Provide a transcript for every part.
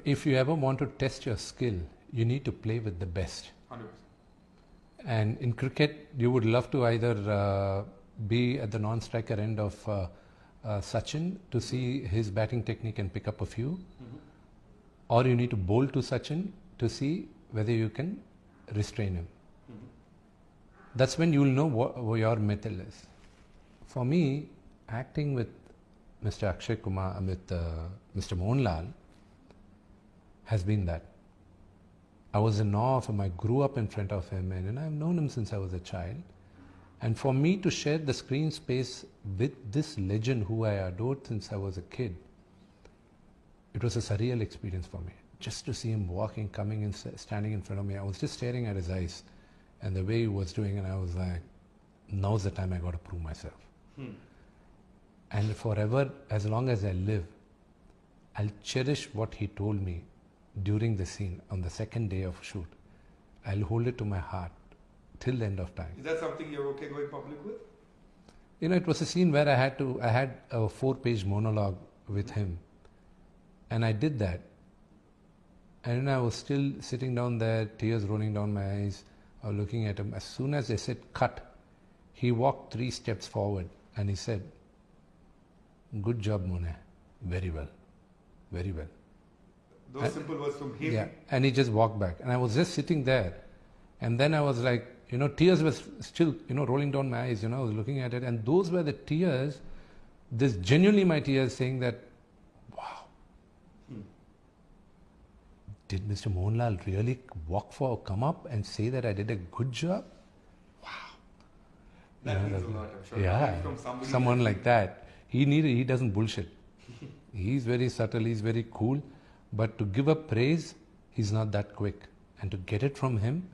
If you ever want to test your skill, you need to play with the best. 100%. And in cricket, you would love to either be at the non-striker end of Sachin to see his batting technique and pick up a few, or you need to bowl to Sachin to see whether you can restrain him. That's when you'll know what your mettle is. For me, acting with Mr. Akshay Kumar, with Mr. Mohanlal, has been that. I was in awe of him. I grew up in front of him, and I've known him since I was a child. And for me to share the screen space with this legend who I adored since I was a kid, it was a surreal experience for me. Just to see him walking, coming and standing in front of me, I was just staring at his eyes and the way he was doing, and I was like, now's the time I got to prove myself. And forever, as long as I live, I'll cherish what he told me during the scene on the second day of shoot. I'll hold it to my heart till the end of time. Is that something you're okay going public with? You know, it was a scene where I had a 4-page monologue with him, and I did that. And I was still sitting down there, tears rolling down my eyes, I was looking at him. As soon as they said cut, he walked 3 steps forward and he said, "Good job, Mone. Very well. Very well." Those simple words from him. Yeah, and he just walked back. And I was just sitting there. And then I was like, you know, tears were still, you know, rolling down my eyes. You know, I was looking at it. And those were the tears, this genuinely my tears saying that, wow. Did Mr. Mohanlal really come up and say that I did a good job? Wow. That means a lot, I'm sure. Yeah, From someone like that. He doesn't bullshit. He's very subtle, he's very cool. But to give up praise, he's not that quick. And to get it from him,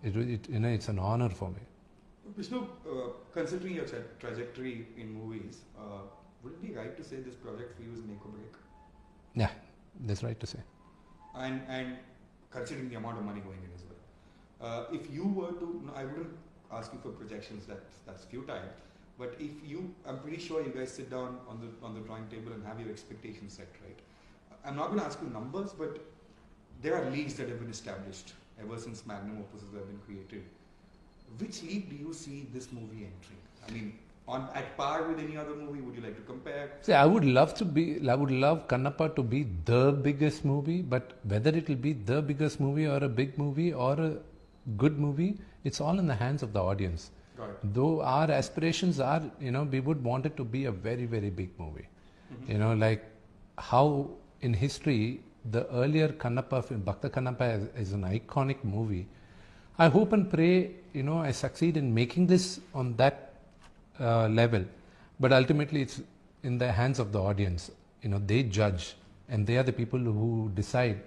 it's an honor for me. Vishnu, considering your trajectory in movies, would it be right to say this project for you is make or break? Yeah, that's right to say. And considering the amount of money going in as well. If you were to, I wouldn't ask you for projections, that's futile. But if you, I'm pretty sure you guys sit down on the drawing table and have your expectations set, right? I'm not going to ask you numbers, but there are leagues that have been established ever since magnum opuses have been created. Which league do you see this movie entering? I mean, at par with any other movie, would you like to compare? See, I would love Kannappa to be the biggest movie, but whether it will be the biggest movie or a big movie or a good movie, it's all in the hands of the audience. Got it. Though our aspirations are, you know, we would want it to be a very, very big movie. You know, like how in history, the earlier Kannappa film, Bhakta Kannappa is an iconic movie. I hope and pray, you know, I succeed in making this on that level. But ultimately, it's in the hands of the audience. You know, they judge, and they are the people who decide